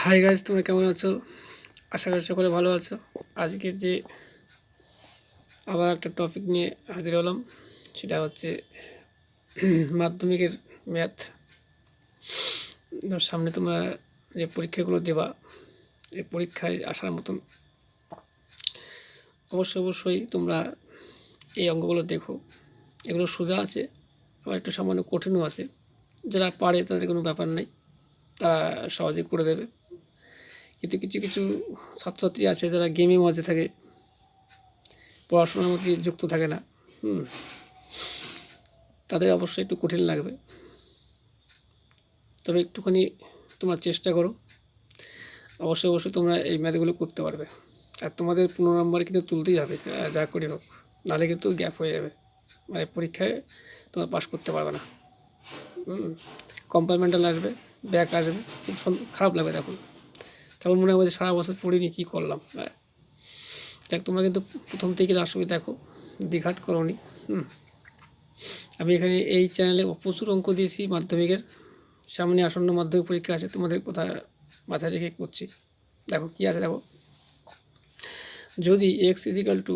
Hi guys, তোমরা কেমন আছো? আশা করি সকলে ভালো আছো। আজকে যে আবার একটা টপিক নিয়ে হাজির হলাম, সেটা হচ্ছে মাধ্যমিকের ম্যাথ। সামনে তোমরা যে পরীক্ষাগুলো দেবা, এই পরীক্ষায় আসার মতন অবশ্যই তোমরা এই অঙ্কগুলো দেখো। এগুলো সোজা আছে, আবার একটু সামান্য কঠিনও আছে। যারা পারে তাদের কোনো ব্যাপার নেই, তারা সহজে করে দেবে। কিন্তু কিছু কিছু ছাত্রছাত্রী আছে যারা গেমে মাঝে থাকে, পড়াশোনার মধ্যে যুক্ত থাকে না, তাদের অবশ্যই একটু কঠিন লাগবে। তবে একটুখানি তোমরা চেষ্টা করো, অবশ্যই তোমরা এই ম্যাথগুলো করতে পারবে। আর তোমাদের 15 নম্বর কিন্তু তুলতেই হবে, যা করি হোক, নাহলে কিন্তু গ্যাপ হয়ে যাবে, মানে পরীক্ষায় তোমরা পাস করতে পারবে না। কম্পার্টমেন্টাল আসবে, ব্যাক আসবে, খুব খারাপ লাগবে তখন। তারপর মনে হবে যে সারা বছর পড়িনি, কী করলাম। দেখ, তোমরা কিন্তু প্রথম থেকে লাস্ট অবধি দেখো, দ্বিঘাত করোনি। আমি এখানে এই চ্যানেলে প্রচুর অঙ্ক দিয়েছি মাধ্যমিকের। সামনে আসন্ন মাধ্যমিক পরীক্ষা আছে, তোমাদের কথা মাথায় রেখে করছি। দেখো কী আছে, দেখো, যদি x ইজিক্যাল টু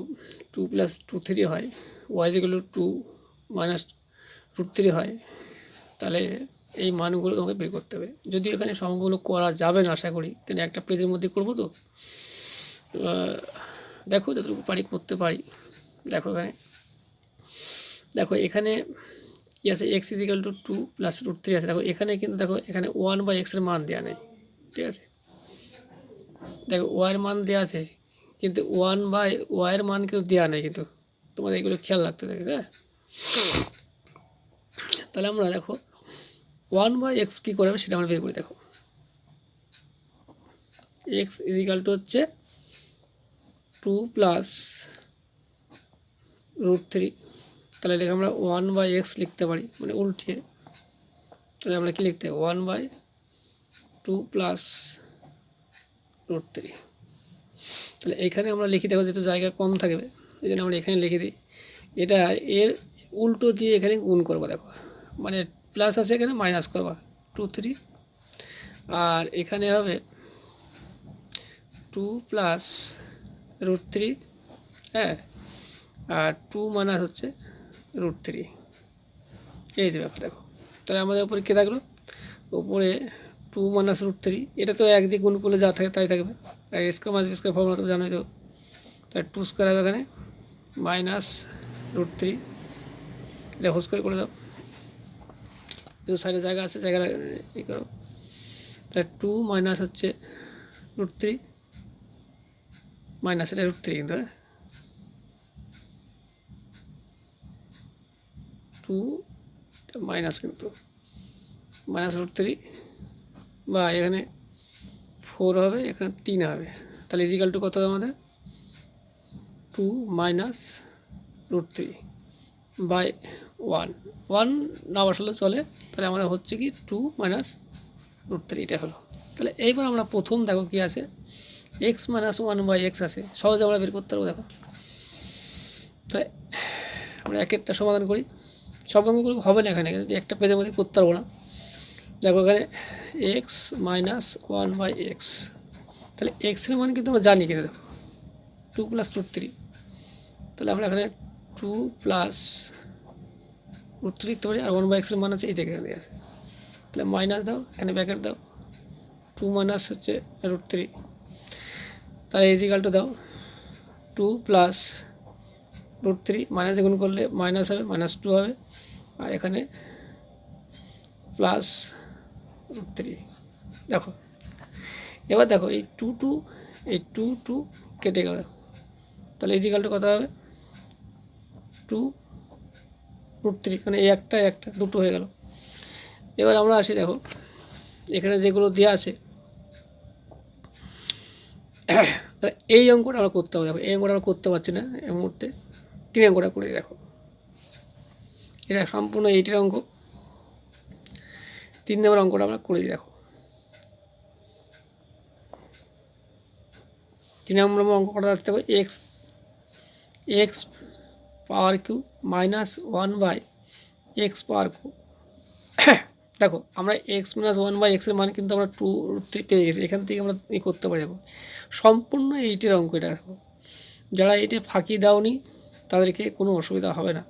2 + 2 3 হয়, y ইজিক্যাল টু 2 - √3 হয়, তাহলে এই মানগুলো তোমাকে বের করতে হবে। যদি এখানে সমগুলো করা যাবে না, আশা করি, তাহলে একটা পেজের মধ্যে করবো। তো দেখো যতটুকু পারি করতে পারি। দেখো এখানে কী আছে, x ইজিক্যাল টু 2 + √3 আছে। দেখো এখানে কিন্তু দেখো এখানে 1/x এর মান দেওয়া নেই, ঠিক আছে। দেখো y এর মান দেওয়া আছে, কিন্তু 1/y এর মান কিন্তু দেওয়া নেই, কিন্তু তোমাদের এগুলো খেয়াল রাখতে থাকে। হ্যাঁ, তাহলে আমরা দেখো 1/x কী করে হবে সেটা আমরা বের করি। দেখো x ইজিক্যাল টু হচ্ছে 2 + √3, তাহলে এটাকে আমরা 1/x লিখতে পারি, মানে উল্টিয়ে। তাহলে আমরা কী লিখতে, 1/2 + √3। তাহলে এখানে আমরা লিখি, দেখো যেহেতু জায়গা কম থাকবে, এই জন্য আমরা এখানে লিখে দিই। এটা এর উল্টো দিয়ে এখানে গুণ করবো। দেখো মানে প্লাস আছে, এখানে মাইনাস করবা 2 3, আর এখানে হবে 2 + √3। হ্যাঁ, আর 2 - হচ্ছে √3। এই যে ব্যাপার। দেখো তাহলে আমাদের উপরে কী থাকলো, উপরে 2 - √3। এটা তো একদিকে গুণ করলে যা থাকে তাই থাকবে। আর স্কোয়ার মাইনাস স্কোয়ার ফর্মুলা তো জানোই। তো তাই 2 স্কোয়ার হবে এখানে -√3। এটা হোল স্কোয়ার করে দাও, কিন্তু সাইডে জায়গা আছে, জায়গাটা ই করো। তাই 2 - হচ্ছে √3 মাইনাস, এটা √3 কিন্তু, 2 মাইনাস, কিন্তু -√3, বা এখানে 4 হবে, এখানে 3 হবে। তাহলে ইজিক্যাল টু কত হবে আমাদের, 2 - √3/1 না বসালে চলে। তাহলে আমাদের হচ্ছে কি 2 - √3, এটা হলো। তাহলে এইবার আমরা প্রথম দেখো কী আছে, x - 1/x আছে, সহজে আমরা বের করতে পারবো। দেখো তাই আমরা এক একটা সমাধান করি, সব অঙ্কগুলো হবে না এখানে, একটা পেজের মধ্যে করতে পারবো না। দেখো এখানে x - 1/x, তাহলে x এর মান কিন্তু আমরা জানি, কিন্তু দেখো 2 + √3, তাহলে আমরা এখানে 2 + √3 লিখতে পারি। আর 1/x এর মান আছে এই থেকে এখানে আছে, তাহলে মাইনাস দাও, এখানে ব্যাকেট দাও, 2 - হচ্ছে √3, তাহলে ইজিক্যাল টু দাও 2 + √3, মাইনাস গুণ করলে মাইনাস হবে, -2 হবে, আর এখানে +√3। দেখো এবার দেখো এই 2 কেটে গেল। দেখো তাহলে ইজিক্যাল টু কত হবে, 2 √3, মানে এই একটা দুটো হয়ে গেল। এবার আমরা আসি, দেখো এখানে যেগুলো দেওয়া আছে, এই অঙ্কটা আমরা করতে হবে। দেখো এই অঙ্কটা আমরা করতে পারছি না এই মুহূর্তে, 3 অঙ্কটা করে দেখো, এটা সম্পূর্ণ 8-এর অঙ্ক। 3 নম্বর অঙ্কটা আমরা করে দিই। দেখো 3 নম্বর অঙ্ক করা যাচ্ছে, দেখো x পাওয়ার কিউ -1/x পাওয়ার কিউ। দেখো আমরা এক্স মাইনাস ওয়ান বাই এক্সের মান কিন্তু আমরা 2√3 পেয়ে গেছি, এখান থেকে আমরা করতে পারি। দেখো সম্পূর্ণ এইটের অঙ্ক এটা। দেখো যারা এইটে ফাঁকি দাওনি তাদেরকে কোনো অসুবিধা হবে না।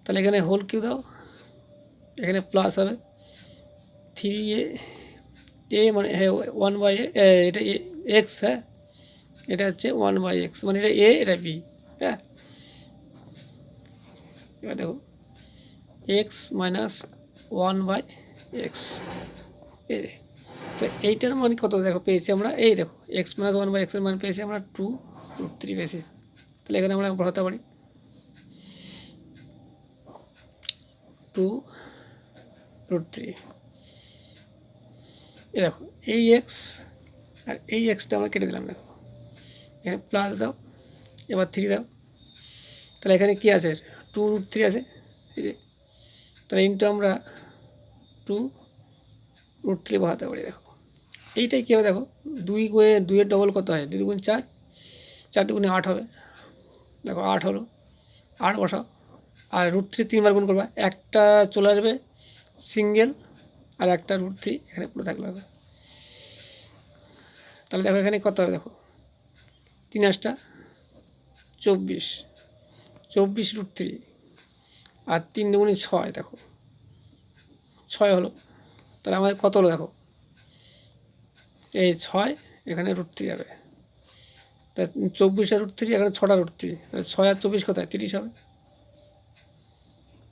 তাহলে এখানে হোল কিউ দাও, এখানে প্লাস হবে 3a মানে হ্যাঁ 1/a, এটা এক্স, হ্যাঁ এটা হচ্ছে 1/x, মানে এটা এ এটা বি। হ্যাঁ এবার দেখো এক্স মাইনাস 1/x, তো এইটার মানে কত দেখো পেয়েছি আমরা, এই দেখো এক্স মাইনাস 1/x এর মান পেয়েছি আমরা 2√3 পেয়েছি। তাহলে এখানে আমরা বসাতে পারি 2√3। এই দেখো এই এক্স আর এই এক্সটা আমরা কেটে দিলাম। দেখো এখানে প্লাস দাও, এবার 3 দাও, তাহলে এখানে কি আছে 2√3 আছে, এই যে তাহলে ইন্টু আমরা 2√3 বসাতে পারি। দেখো এইটাই কী হবে, দেখো 2 ডবল কত হয়, 2 গুণ 4, 4 দুগুণে 8 হবে। দেখো 8 হলো, 8 বসাও, আর √3 3বার গুণ করবা, একটা চলে আসবে সিঙ্গেল আর একটা √3 এখানে পুরো থাকলে হবে। তাহলে দেখো এখানে কত হবে, দেখো 3 8টা 24, 24√3 আর 3 দুগুণে 6, দেখো 6 হলো। তাহলে আমাদের কত হলো, দেখো এই 6 এখানে √3 যাবে, তা 24 আর √3 এখানে 6টা √3, তাহলে 6 আর 24 কোথায় 30 হবে,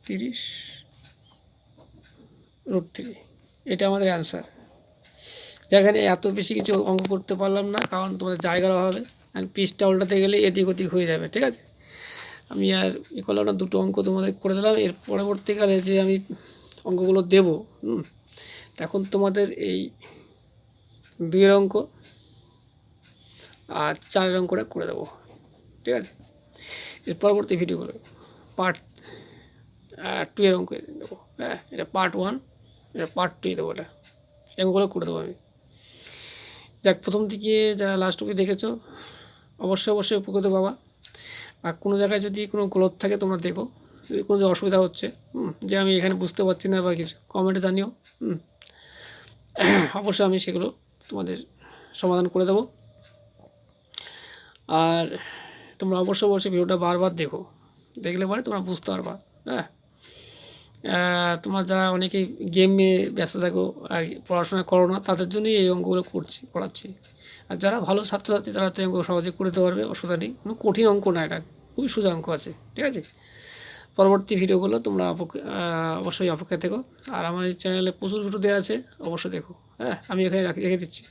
30√3, এটা আমাদের অ্যান্সার। যেখানে এত বেশি কিছু অঙ্ক করতে পারলাম না, কারণ তোমাদের জায়গার অভাবে, আর পৃষ্ঠা উল্টাতে গেলে এদিক ওদিক হয়ে যাবে। ঠিক আছে, আমি আর এ করলাম না, 2টো অঙ্ক তোমাদের করে দিলাম। এর পরবর্তীকালে যে আমি অঙ্কগুলো দেবো, এখন তোমাদের এই 2-এর অঙ্ক আর 4-এর অঙ্কটা করে দেবো। ঠিক আছে, এর পরবর্তী ভিডিওগুলো পার্ট 2-এর অঙ্ক দেবো। হ্যাঁ এটা পার্ট 1, এটা পার্ট 2 দেবো, এটা অঙ্কগুলো করে দেবো আমি। যাক, প্রথম থেকে যারা লাস্ট অবধি দেখেছো অবশ্যই উপকৃত পাবা। আর কোনো জায়গায় যদি কোনো গ্রোথ থাকে তোমরা দেখো, যদি কোনো অসুবিধা হচ্ছে যে আমি এখানে বুঝতে পারছি না বা কিছু, কমেন্টে জানিও, অবশ্যই আমি সেগুলো তোমাদের সমাধান করে দেবো। আর তোমরা অবশ্যই ভিডিওটা বারবার দেখো, দেখলে পরে তোমরা বুঝতে পারবা। হ্যাঁ তোমরা যারা অনেকেই গেমে ব্যস্ত থাকো আর পড়াশোনা করো না, তাদের জন্যই এই অঙ্কগুলো করাচ্ছি। আর যারা ভালো ছাত্রছাত্রী তারা তো অঙ্ক সহজে করে দিতে পারবে, অসুবিধা নেই, কোনো কঠিন অঙ্ক না, এটা খুবই সোজা অঙ্ক আছে। ঠিক আছে, পরবর্তী ভিডিওগুলো তোমরা অবশ্যই অপেক্ষা থেকো। আর আমার এই চ্যানেলে প্রচুর ভিডিও দেওয়া আছে, অবশ্যই দেখো। হ্যাঁ আমি এখানে রেখে দিচ্ছি।